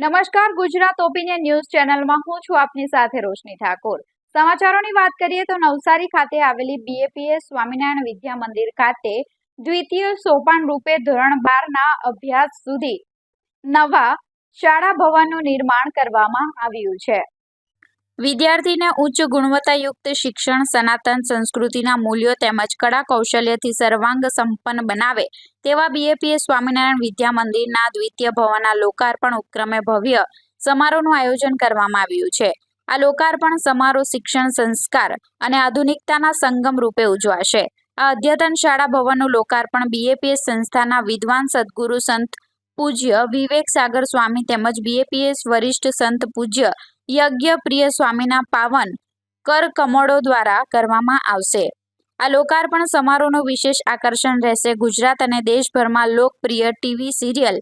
નમસ્કાર, Gujarat opinion news ચેનલમાં હું છું આપની સાથે રોશની ઠાકોર। સમાચારોની વાત કરીએ તો નવસારી ખાતે આવેલી બીએપીએસ સ્વામિનારાયણ વિદ્યા મંદિર ખાતે દ્વિતીય સોપાન રૂપે ધોરણ 12 ના અભ્યાસ સુધી નવા શાળા ભવનનું નિર્માણ કરવામાં આવ્યું છે। વિદ્યાર્થીને ઉચ્ચ ગુણવત્તાયુક્ત શિક્ષણ, સનાતન સંસ્કૃતિના મૂલ્યો તેમજ કળા કૌશલ્યથી સર્વાંગ સંપન્ન બનાવે તેવા બીએપીએસ સ્વામિનારાયણ વિદ્યા મંદિરના દ્વિતીય ભવનના લોકાર્પણ ઉપક્રમે ભવ્ય સમારોહનું આયોજન કરવામાં આવ્યું છે। આ લોકાર્પણ સમારોહ શિક્ષણ, સંસ્કાર અને આધુનિકતાના સંગમ રૂપે ઉજવાશે। આ અદ્યતન શાળા ભવનનું લોકાર્પણ બીએપીએસ સંસ્થાના વિદ્વાન સદગુરુ સંત પૂજ્ય વિવેક સાગર સ્વામી તેમજ બીએપીએસ વરિષ્ઠ સંત પૂજ્ય યજ્ઞ પ્રિય સ્વામીના પાવન કર કમળો દ્વારા કરવામાં આવશે। આ લોકાર્પણ સમારોહનું વિશેષ આકર્ષણ રહેશે ગુજરાત અને દેશભરમાં લોકપ્રિય ટીવી સિરિયલ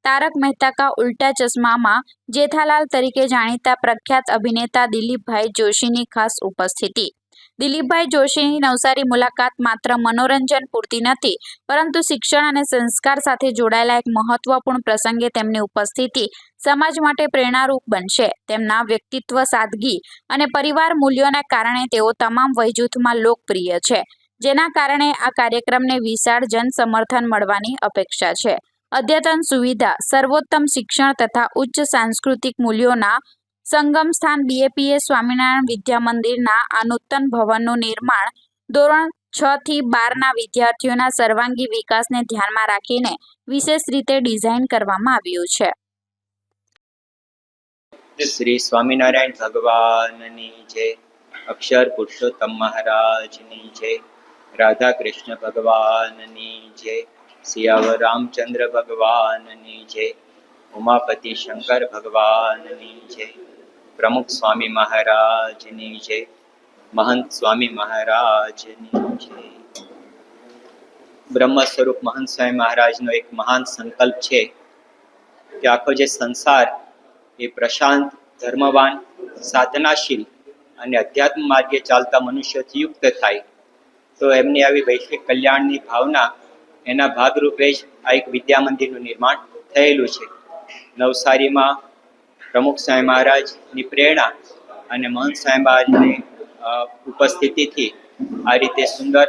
તારક મહેતા કા ઉલ્ટા ચશ્મામાં જેઠાલાલ તરીકે જાણીતા પ્રખ્યાત અભિનેતા દિલીપભાઈ જોશીની ખાસ ઉપસ્થિતિ। દિલીપભાઈ જોશીની નવસારી મુલાકાત માત્ર મનોરંજન પૂરતી નથી, પરંતુ શિક્ષણ અને સંસ્કાર સાથે જોડાયેલા એક મહત્વપૂર્ણ પ્રસંગે તેમની ઉપસ્થિતિ સમાજ માટે પ્રેરણારૂપ બનશે। તેમના વ્યક્તિત્વ, સાદગી અને પરિવાર મૂલ્યોને કારણે તેઓ તમામ વયજૂથમાં લોકપ્રિય છે, જેના કારણે આ કાર્યક્રમને વિશાળ જન સમર્થન મળવાની અપેક્ષા છે। અદ્યતન સુવિધા, સર્વોત્તમ શિક્ષણ તથા ઉચ્ચ સાંસ્કૃતિક મૂલ્યોના સંગમ સ્થાન બીએપીએસ સ્વામિનારાયણ વિદ્યા મંદિરના આ નૂતન ભવનનું નિર્માણ ધોરણ 6 થી 12 ના વિદ્યાર્થીઓના સર્વાંગી વિકાસને ધ્યાનમાં રાખીને વિશેષ રીતે ડિઝાઇન કરવામાં આવ્યું છે। શ્રી સ્વામિનારાયણ ભગવાનની જય, અક્ષર પુરુષોત્તમ મહારાજની જય, રાધા કૃષ્ણ ભગવાનની જય, સિયાવર રામચંદ્ર ભગવાનની જય, ઉમાપતિ શંકર ભગવાનની જય, પ્રમુખ સ્વામી મહારાજની જય, મહંત સ્વામી મહારાજની જય। બ્રહ્મ સ્વરૂપ મહંત સ્વામી મહારાજનો એક મહાન સંકલ્પ છે કે આખો જે સંસાર એ પ્રશાંત, ધર્મવાન, સાધનાશીલ અને અધ્યાત્મ માર્ગે ચાલતા મનુષ્યોથી યુક્ત થાય। તો એમની આવી વૈશ્વિક કલ્યાણની ભાવના એના ભાગરૂપે જ આ એક વિદ્યા મંદિરનું નિર્માણ થયેલું છે। નવસારીમાં પ્રમુખ સ્વામી મહારાજની પ્રેરણા અને મહંત સ્વામી મહારાજની ઉપસ્થિતિથી આ રીતે સુંદર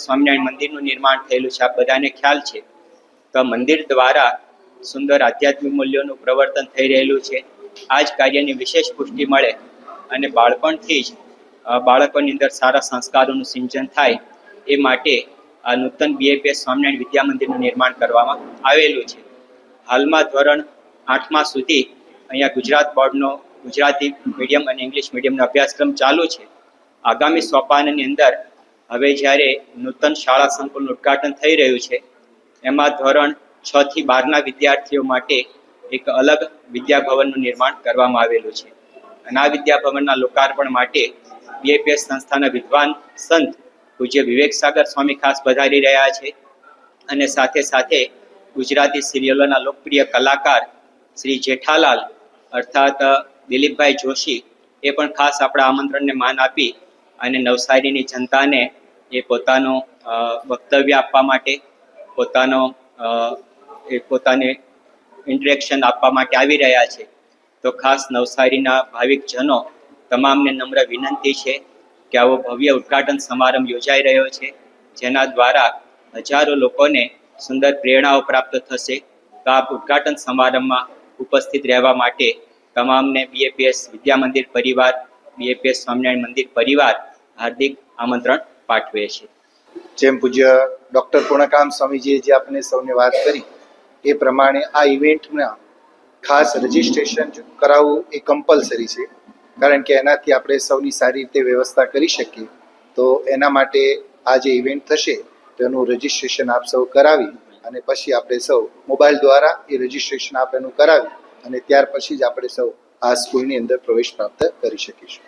સ્વામિનારાયણ મંદિરનું નિર્માણ થયેલું છે, આ બધાને ખ્યાલ છે। તો મંદિર દ્વારા સુંદર આધ્યાત્મિક મૂલ્યોનું પ્રવર્તન થઈ રહેલું છે। આ જ કાર્યની વિશેષ પુષ્ટિ મળે અને બાળપણથી જ બાળકોની અંદર સારા સંસ્કારોનું સિંચન થાય એ માટે આ નૂતન બીએપીએસ સ્વામિનારાયણ વિદ્યા મંદિરનું નિર્માણ કરવામાં આવેલું છે। હાલમાં ધોરણ 8મા સુધી અહીંયા ગુજરાત બોર્ડનો ગુજરાતી મીડિયમ અને ઇંગ્લિશ મીડિયમનો અભ્યાસક્રમ ચાલુ છે। આગામી સોપાનની અંદર હવે જ્યારે નૂતન શાળા સંકુલનું ઉદ્ઘાટન થઈ રહ્યું છે, એમાં ધોરણ 6 થી 12ના વિદ્યાર્થીઓ માટે એક અલગ વિદ્યાભવનનું નિર્માણ કરવામાં આવેલું છે। અને આ વિદ્યાભવનના લોકાર્પણ માટે બીએપીએસ સંસ્થાના વિદ્વાન સંત પૂજ્ય વિવેક સાગર સ્વામી ખાસ પધારી રહ્યા છે। અને સાથે સાથે ગુજરાતી સિરિયલોના લોકપ્રિય કલાકાર શ્રી જેઠાલાલ અર્થાત દિલીપભાઈ જોશી એ પણ ખાસ આપણા આમંત્રણને માન આપી અને નવસારીની જનતાને એ પોતાનું વક્તવ્ય આપવા માટે, પોતાને ઇન્ટરેક્શન આપવા માટે આવી રહ્યા છે। તો ખાસ નવસારીના ભાવિકજનો તમામને નમ્ર વિનંતી છે કે આવો ભવ્ય ઉદ્ઘાટન સમારંભ યોજાઈ રહ્યો છે, જેના દ્વારા હજારો લોકોને સુંદર પ્રેરણાઓ પ્રાપ્ત થશે। તો આ ઉદ્ઘાટન સમારંભમાં ઉપસ્થિત રહેવા માટે તમામને બીએપીએસ વિદ્યા મંદિર પરિવાર, બીએપીએસ સ્વામિનારાયણ મંદિર પરિવાર હાર્દિક આમંત્રણ પાઠવે છે। જેમ પૂજ્ય ડૉક્ટર પૂર્ણકામ સ્વામીજીએ જે આપણે સૌને વાત કરી એ પ્રમાણે આ ઇવેન્ટમાં ખાસ રજિસ્ટ્રેશન કરાવવું એ કમ્પલસરી છે, કારણ કે એનાથી આપણે સૌની સારી રીતે વ્યવસ્થા કરી શકીએ। તો એના માટે આ જે ઇવેન્ટ થશે તેનું રજિસ્ટ્રેશન આપ સૌ કરાવી અને પછી આપણે સૌ મોબાઈલ દ્વારા એ રજિસ્ટ્રેશન આપ એનું કરાવી અને ત્યાર પછી જ આપણે સૌ આ સ્કૂલની અંદર પ્રવેશ પ્રાપ્ત કરી શકીશું।